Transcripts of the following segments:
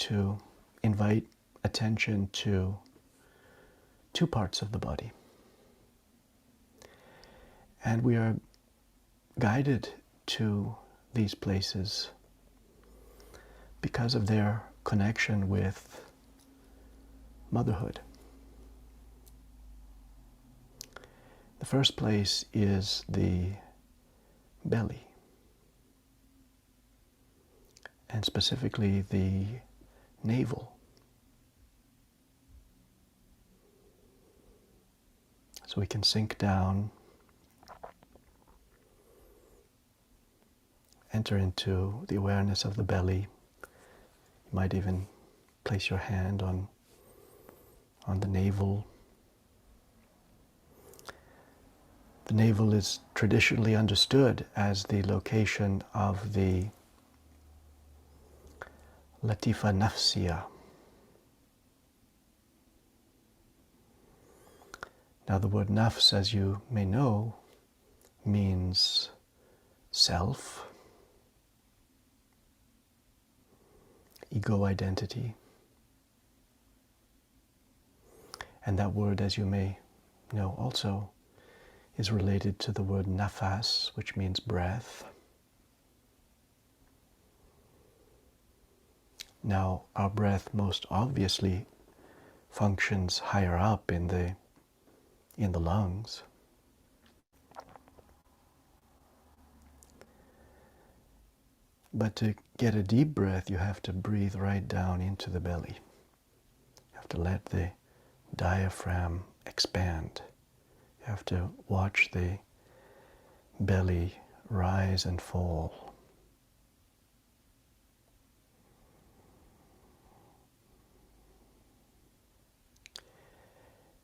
to invite attention to two parts of the body. And we are guided to these places because of their connection with motherhood. The first place is the belly, and specifically the navel. So we can sink down, enter into the awareness of the belly. You might even place your hand on the navel. The navel is traditionally understood as the location of the Latifa Nafsiya. Now the word nafs, as you may know, means self, ego identity. And that word, as you may know also, is related to the word nafas, which means breath. Now, our breath most obviously functions higher up in the lungs. But to get a deep breath, you have to breathe right down into the belly. You have to let the diaphragm expand. You have to watch the belly rise and fall.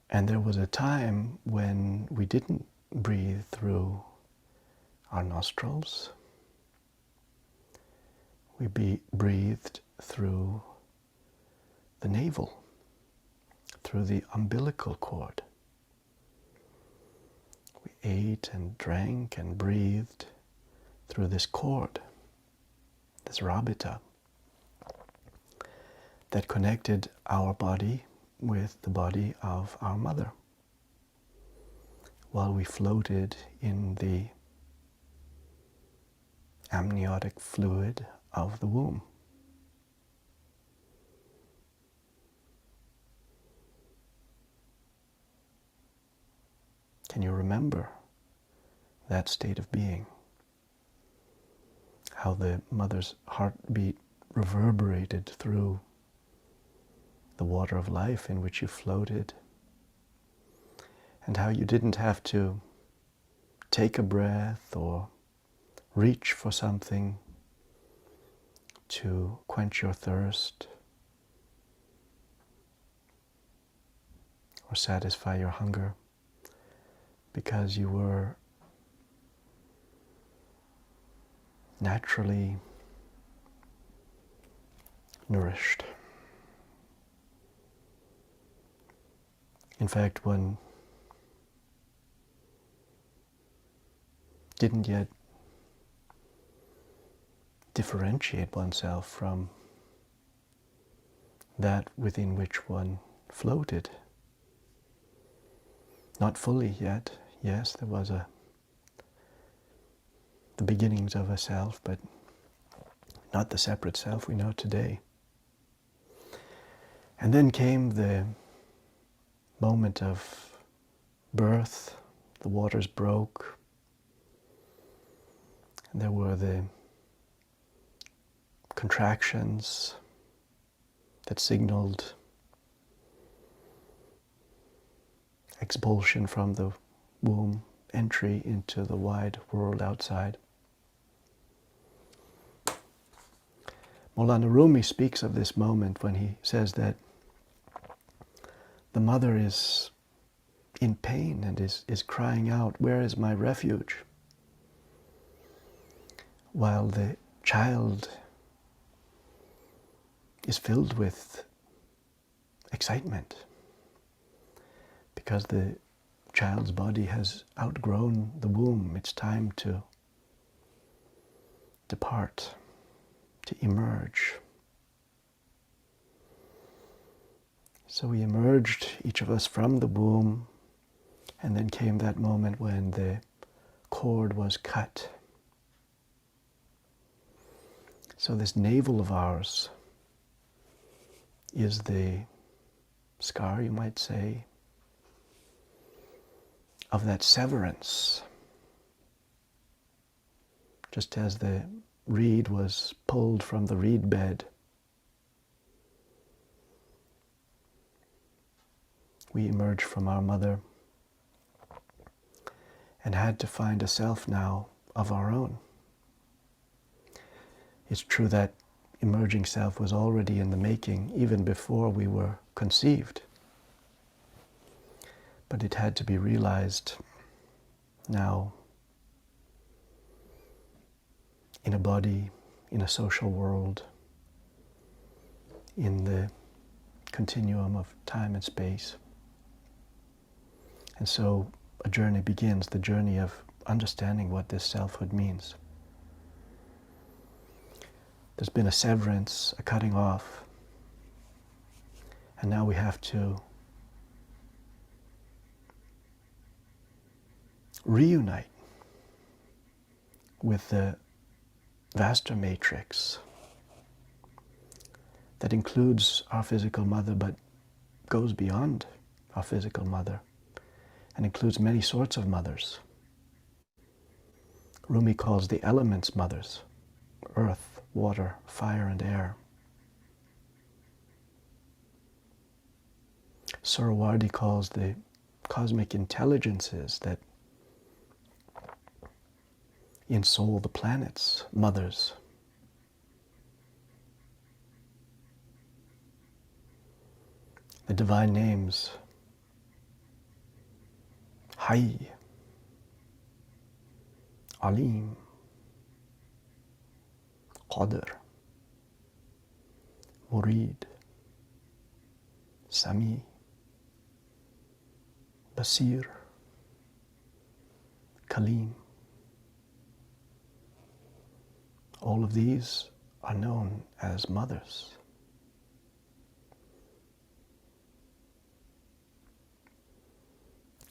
And there was a time when we didn't breathe through our nostrils. We breathed through the navel, through the umbilical cord. We ate and drank and breathed through this cord, this rabita, that connected our body with the body of our mother, while we floated in the amniotic fluid of the womb. Can you remember that state of being? How the mother's heartbeat reverberated through the water of life in which you floated, and how you didn't have to take a breath or reach for something to quench your thirst or satisfy your hunger, because you were naturally nourished. In fact, one didn't yet differentiate oneself from that within which one floated. Not fully yet. Yes, there was the beginnings of a self, but not the separate self we know today. And then came the moment of birth. The waters broke. And there were the contractions that signaled expulsion from the womb, entry into the wide world outside. Maulana Rumi speaks of this moment when he says that the mother is in pain and is crying out, "Where is my refuge?" While the child is filled with excitement because the child's body has outgrown the womb. It's time to depart, to emerge. So we emerged, each of us, from the womb, and then came that moment when the cord was cut. So this navel of ours is the scar, you might say, of that severance. Just as the reed was pulled from the reed bed, we emerged from our mother and had to find a self now of our own. It's true that emerging self was already in the making even before we were conceived. But it had to be realized now in a body, in a social world, in the continuum of time and space. And so a journey begins, the journey of understanding what this selfhood means. There's been a severance, a cutting off, and now we have to reunite with the vaster matrix that includes our physical mother but goes beyond our physical mother and includes many sorts of mothers. Rumi calls the elements mothers: earth, water, fire, and air. Suhrawardi calls the cosmic intelligences that ensoul the planets mothers. The divine names: Hayy, Alim, Qadr, Murid, Sami, Basir, Kalim. All of these are known as mothers.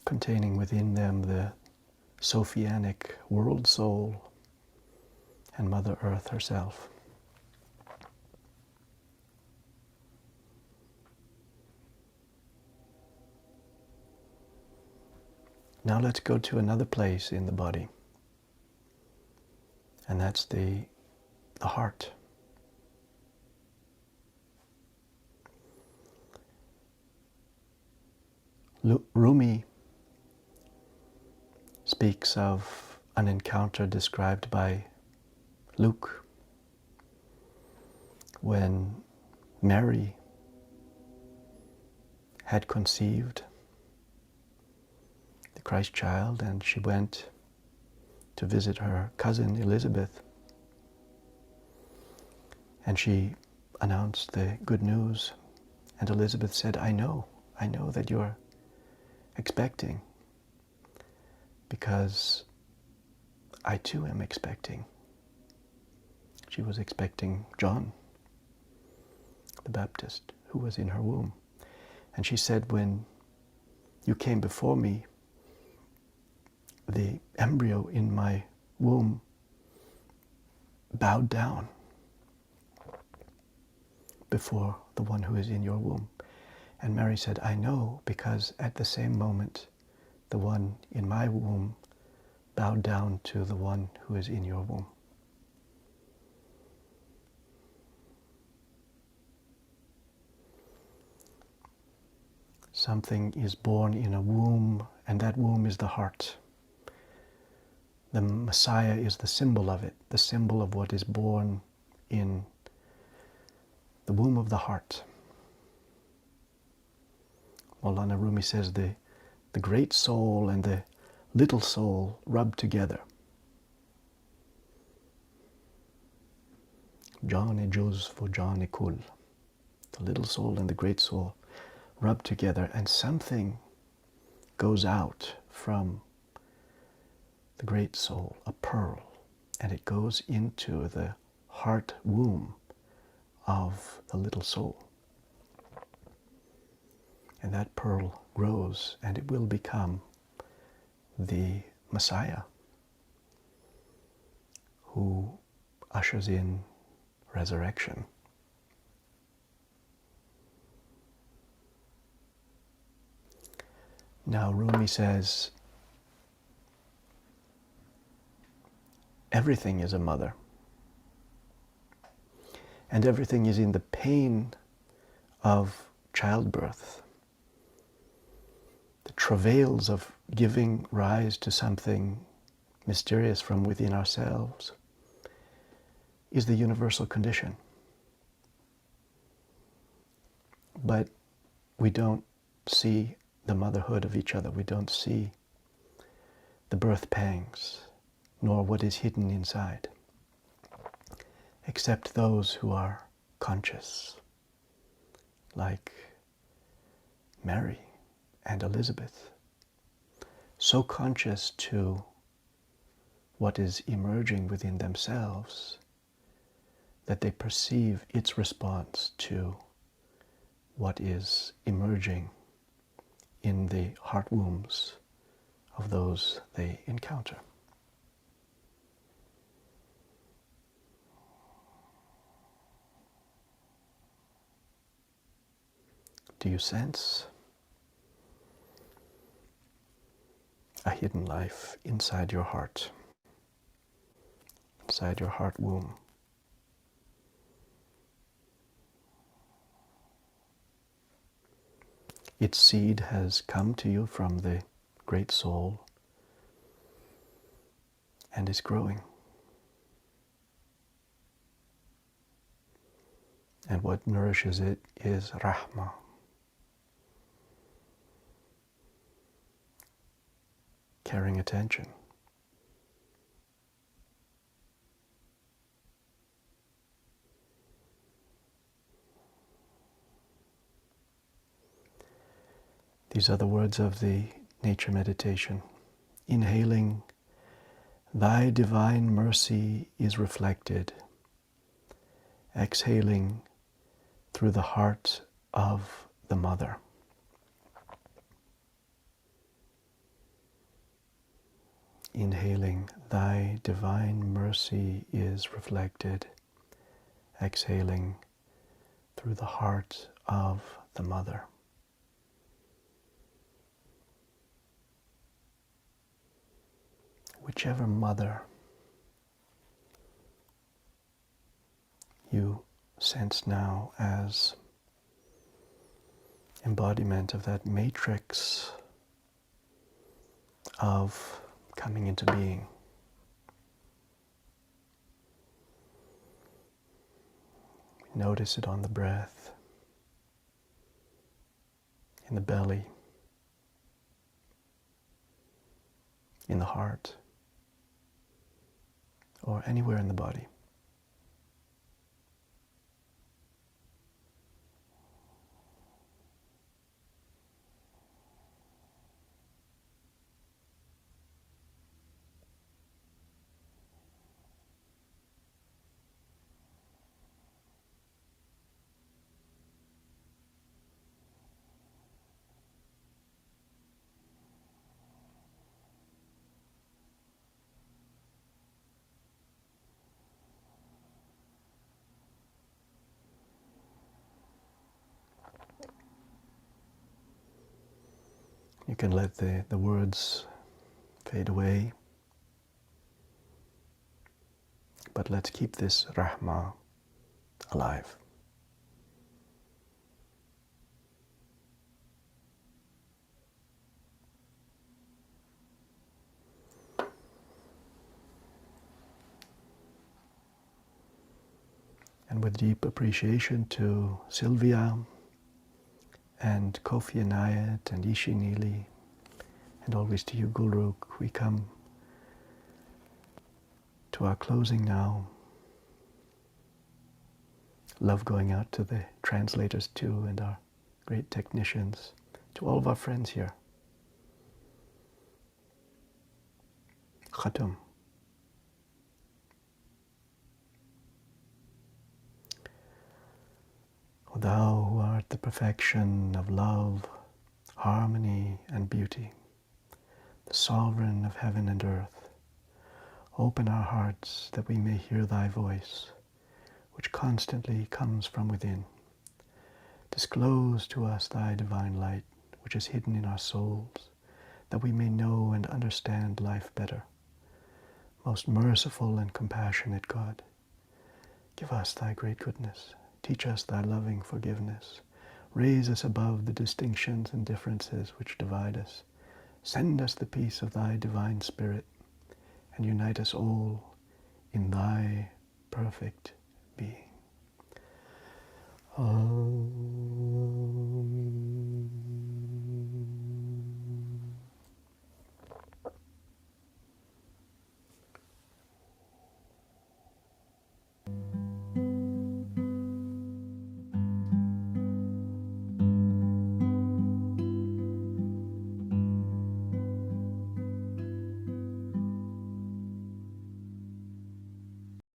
Containing within them the Sophianic world soul and Mother Earth herself. Now let's go to another place in the body, and that's the heart. Rumi speaks of an encounter described by Luke when Mary had conceived the Christ child, and she went to visit her cousin Elizabeth, and she announced the good news, and Elizabeth said, I know that you're expecting, because I too am expecting. She was expecting John the Baptist, who was in her womb. And she said, when you came before me, the embryo in my womb bowed down before the one who is in your womb. And Mary said, I know, because at the same moment the one in my womb bowed down to the one who is in your womb. Something is born in a womb, and that womb is the heart. The Messiah is the symbol of it, the symbol of what is born in the womb of the heart. Maulana Rumi says the great soul and the little soul rub together. Jaan-e juz vo jaan-e kul. The little soul and the great soul rub together, and something goes out from the great soul, a pearl, and it goes into the heart womb of the little soul. And that pearl grows, and it will become the Messiah who ushers in resurrection. Now Rumi says, everything is a mother. And everything is in the pain of childbirth. The travails of giving rise to something mysterious from within ourselves is the universal condition. But we don't see the motherhood of each other. We don't see the birth pangs, nor what is hidden inside, except those who are conscious, like Mary and Elizabeth, so conscious to what is emerging within themselves that they perceive its response to what is emerging in the heart wombs of those they encounter. Do you sense a hidden life inside your heart, inside your heart womb? Its seed has come to you from the great soul and is growing. And what nourishes it is Rahmah, caring attention. These are the words of the nature meditation. Inhaling, thy divine mercy is reflected. Exhaling, through the heart of the mother. Inhaling, thy divine mercy is reflected. Exhaling, through the heart of the mother. Whichever mother you sense now as embodiment of that matrix of coming into being. Notice it on the breath, in the belly, in the heart, or anywhere in the body. You can let the words fade away, but let's keep this Rahmah alive. And with deep appreciation to Sylvia and Kofi Inayat and Ishi Neely, and always to you, Gulrukh, we come to our closing now. Love going out to the translators too, and our great technicians, to all of our friends here. Khatam. O thou who art the perfection of love, harmony and beauty, the sovereign of heaven and earth. Open our hearts that we may hear thy voice, which constantly comes from within. Disclose to us thy divine light, which is hidden in our souls, that we may know and understand life better. Most merciful and compassionate God, give us thy great goodness. Teach us thy loving forgiveness. Raise us above the distinctions and differences which divide us. Send us the peace of thy divine Spirit, and unite us all in thy perfect being. Amen.